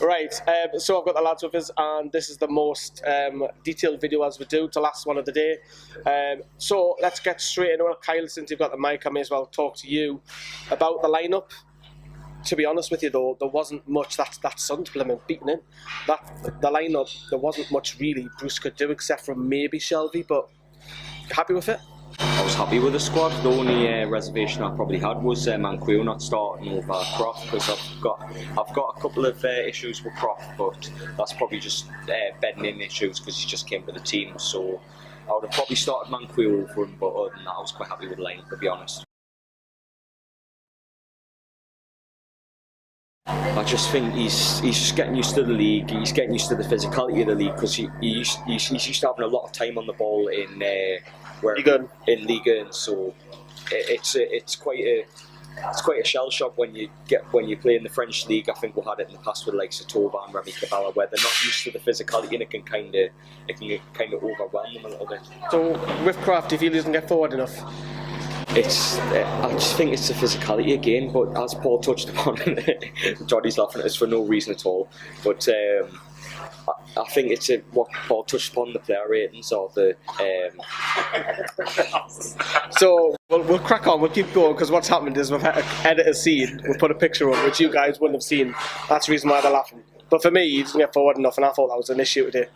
Right, so I've got the lads with us, and this is the most detailed video as we do. It's the last one of the day. So let's get straight into it. Kyle, since you've got the mic, I may as well talk to you about the lineup. To be honest with you, though, there wasn't much that Sun's blooming beating in. The lineup, there wasn't much really Bruce could do except for maybe Shelby, but happy with it? I was happy with the squad. The only reservation I probably had was Manquillo not starting over Croft, because I've got a couple of issues with Croft, but that's probably just bedding in issues because he just came to the team. So I would have probably started Manquillo over him, but other than that, I was quite happy with the lineup, to be honest. I just think he's just getting used to the league. He's getting used to the physicality of the league, because he's used to having a lot of time on the ball in Liga, and so it's quite a shell shock when you play in the French league. I think we had it in the past with like Satoba and Remy Cabala, where they're not used to the physicality, and it can kind of overwhelm them a little bit. So with Kraft, do you feel he doesn't get forward enough? I just think it's the physicality again, but as Paul touched upon, Johnny's laughing at us for no reason at all. But I think it's what Paul touched upon, the player ratings or the. So we'll crack on. We'll keep going, because what's happened is we've had to edit a scene. We'll put a picture up which you guys wouldn't have seen. That's the reason why they're laughing. But for me, he doesn't get forward enough, and I thought that was an issue today.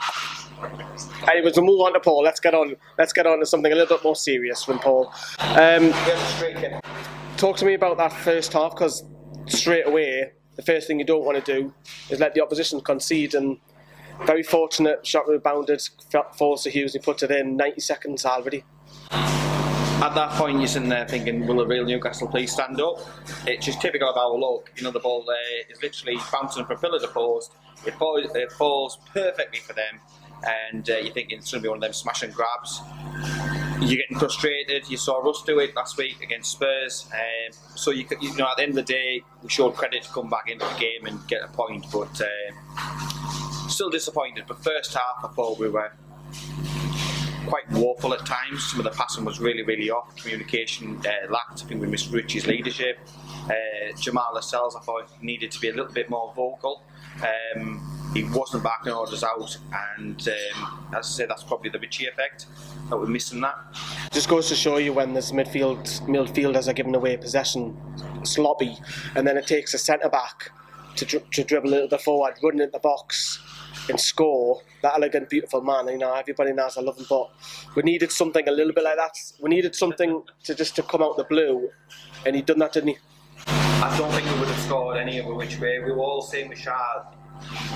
Anyways, we'll move on to Paul. Let's get on to something a little bit more serious from Paul. Talk to me about that first half, because straight away the first thing you don't want to do is let the opposition concede. And very fortunate, shot rebounded, falls to Hughes, he puts it in 90 seconds already. At that point, you're sitting there thinking, will a real Newcastle please stand up? It's just typical of our luck. You know, the ball there is literally bouncing from pillar to post. It falls perfectly for them, and you're thinking it's going to be one of them smash and grabs. You're getting frustrated. You saw Russ do it last week against Spurs. So you know, at the end of the day, we showed credit to come back into the game and get a point, but still disappointed. But first half, I thought we were quite woeful at times. Some of the passing was really off. Communication lacked. I think we missed Richie's leadership. Jamal Lascelles, I thought, needed to be a little bit more vocal. He wasn't backing orders out, and as I say, that's probably the Richie effect that we're missing. That just goes to show you, when this midfielders are giving away possession, sloppy, and then it takes a centre back to dribble a little bit forward, run into the box and score. That elegant, beautiful man, you know, everybody knows I love him, but we needed something a little bit like that. We needed something to come out the blue, and he done that, didn't he? I don't think we would have scored any other which way. We were all saying with Shard,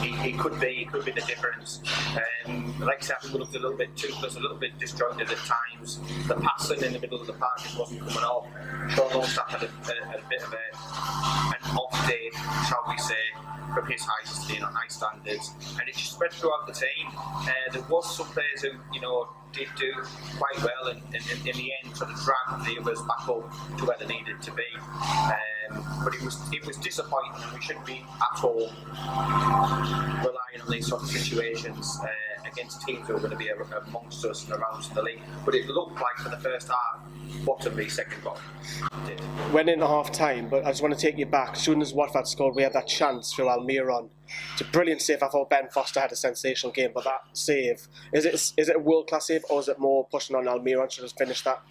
he could be the difference. Like I said, I think we looked a little bit toothless, a little bit disjointed at times. The passing in the middle of the park just wasn't coming off. Sean Longstaff had a bit of an off day, shall we say, from his high standards, and it just spread throughout the team. There was some players who, you know, did do quite well, and in the end sort of dragged the others back up to where they needed to be. But it was disappointing, and we shouldn't be at all relying on these sort of situations against teams who are going to be amongst us and around us in the league. But it looked like for the first half, bottom the second goal. Went into half time, but I just want to take you back. As soon as Watford scored, we had that chance through Almiron. It's a brilliant save. I thought Ben Foster had a sensational game, but that save, is it a world class save, or is it more pushing on Almiron? Should have finished that.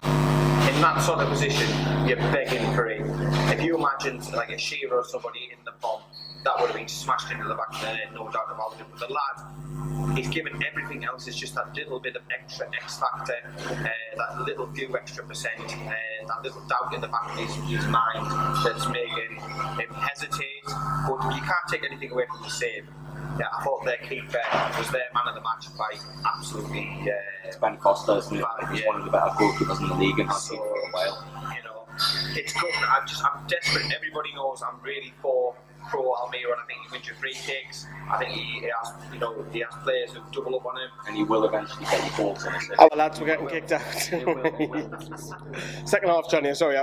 In that sort of position, you're begging for it. If you imagined like a Shearer or somebody in the bomb, that would have been smashed into the back of the net, no doubt about it. But the lad, he's given everything else. It's just that little bit of extra X factor, that little few extra percent, that little doubt in the back of his mind that's making him hesitate. But you can't take anything away from the save. Yeah, I thought their keeper was their man of the match by absolutely. It's Ben Foster, isn't it? He's one of the better goalkeepers in the league and has been for a while. You know, it's good. I'm desperate. Everybody knows I'm really pro Almiron. I think he wins your free kicks. I think he has players who double up on him, and he will eventually get your goals in. Our lads were getting kicked out. Second half, Johnny. Sorry.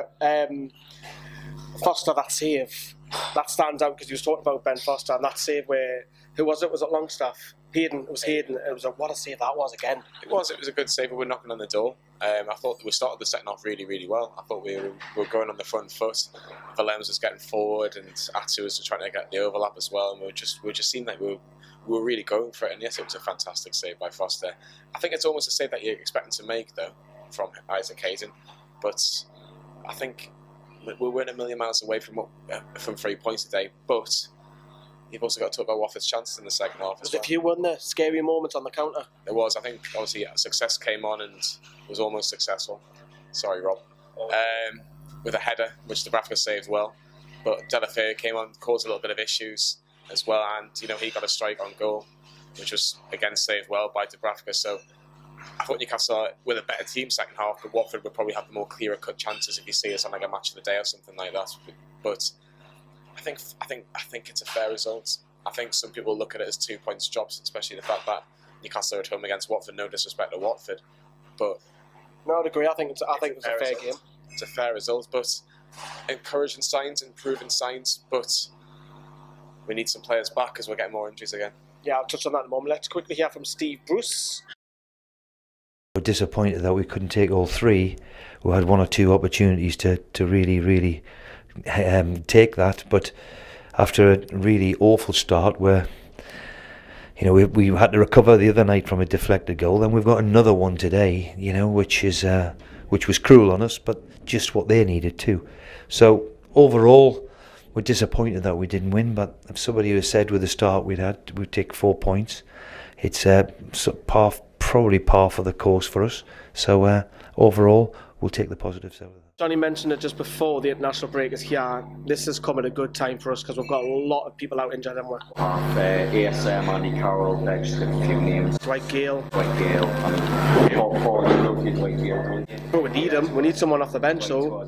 Foster, that save, that stands out, because you was talking about Ben Foster and that save where, who was it? Was it Longstaff? Hayden. It was Hayden. It was what a save that was again. It was a good save, but we're knocking on the door. I thought we started the second half really, really well. I thought we were going on the front foot. Valens was getting forward, and Atsu was trying to get the overlap as well. And we just seemed like we were really going for it. And yes, it was a fantastic save by Foster. I think it's almost a save that you're expecting to make though from Isaac Hayden, but I think we're a million miles away from 3 points today. But you've also got to talk about Watford's chances in the second half as well. There's a few, weren't there? Scary moments on the counter. There was. I think obviously success came on and was almost successful. Sorry, Rob. With a header, which Dubravka saved well. But Delafeu came on, caused a little bit of issues as well, and he got a strike on goal, which was again saved well by Dubravka. So I thought Newcastle with a better team second half, but Watford would probably have the more clearer cut chances if you see us on like a match of the day or something like that. But I think it's a fair result. I think some people look at it as 2 points drops, especially the fact that Newcastle are at home against Watford. No disrespect to Watford, but no, I'd agree. I think it's a fair game. It's a fair result, but encouraging signs, improving signs. But we need some players back because we're getting more injuries again. Yeah, I'll touch on that in a moment. Let's quickly hear from Steve Bruce. We're disappointed that we couldn't take all three. We had 1 or 2 opportunities to really take that, but after a really awful start where we had to recover the other night from a deflected goal, then we've got another one today, which was cruel on us, but just what they needed too. So overall, we're disappointed that we didn't win, but if somebody had said with the start we'd take 4 points, it's probably par for the course for us. So overall, we'll take the positives out of that. Johnny mentioned it just before the international break is here. This has come at a good time for us because we've got a lot of people out injured, haven't we? ASM, Andy Carroll, just a few names. Dwight Gale. I mean, Paul Dwight Gale. But we need him. We need someone off the bench, though.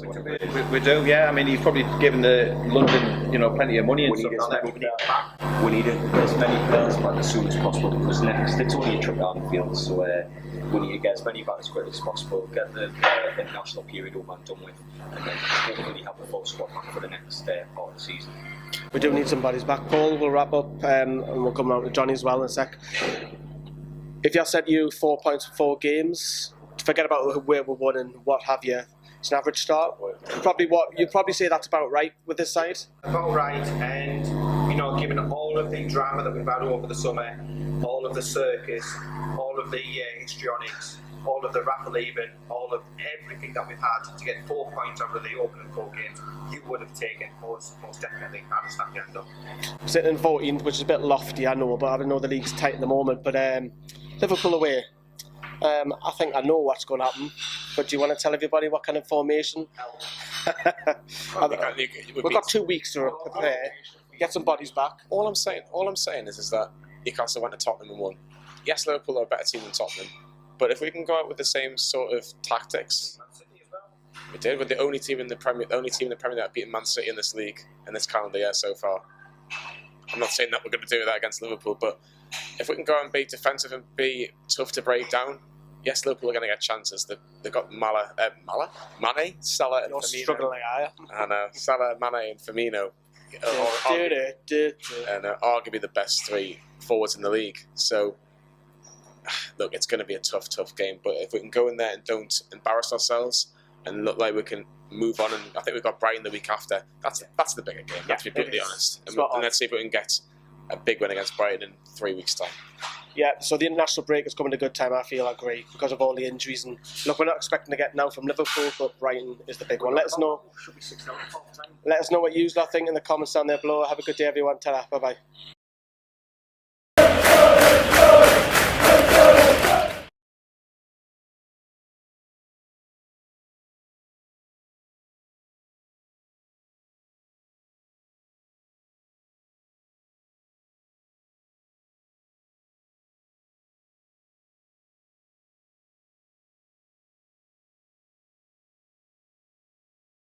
We do, yeah. I mean, he's probably given the London, plenty of money and stuff like that. We need as many players back as soon as possible because next it's only a trip down the field, so we need to get as many back as quickly as possible, get the international period over and done with, and then hopefully have the full squad back for the next part of the season. We do need some bodies back. Paul, we'll wrap up and we'll come around to Johnny as well in a sec. If I said you 4 points for 4 games, forget about where we won and what have you. It's an average start. You'd probably say that's about right with this side. About right, and given all of the drama that we've had over the summer, all of the circus, all of the histrionics, all of the raffle even, all of everything that we've had to get 4 points out of the opening 4 games, you would have taken most definitely. I'd have snapped your hand up. Sitting in 14th, which is a bit lofty, I know, but I know the league's tight at the moment. But Liverpool away. I think I know what's going to happen, but do you want to tell everybody what kind of formation? We've got 2 weeks to prepare, get some bodies back. All I'm saying is that Newcastle went to Tottenham and won. Yes, Liverpool are a better team than Tottenham, but if we can go out with the same sort of tactics, we did. We're the only team in the Premier that have beaten Man City in this league in this calendar year so far. I'm not saying that we're going to do that against Liverpool, but if we can go out and be defensive and be tough to break down, yes, Liverpool are going to get chances. They've got Mane, Salah, and You're Firmino. struggling, are you? I know. Salah, Mane, and Firmino and arguably the best 3 forwards in the league. So, look, it's going to be a tough game. But if we can go in there and don't embarrass ourselves and look like we can move on, and I think we've got Brighton the week after. That's the bigger game. Let's be brutally honest. And let's see if we can get a big win against Brighton in 3 weeks' time. Yeah, so the international break is coming at a good time, I agree, because of all the injuries. And look, we're not expecting to get now from Liverpool, but Brighton is the big one. Let us know what you think in the comments down there below. Have a good day, everyone. Ta-ra. Bye-bye.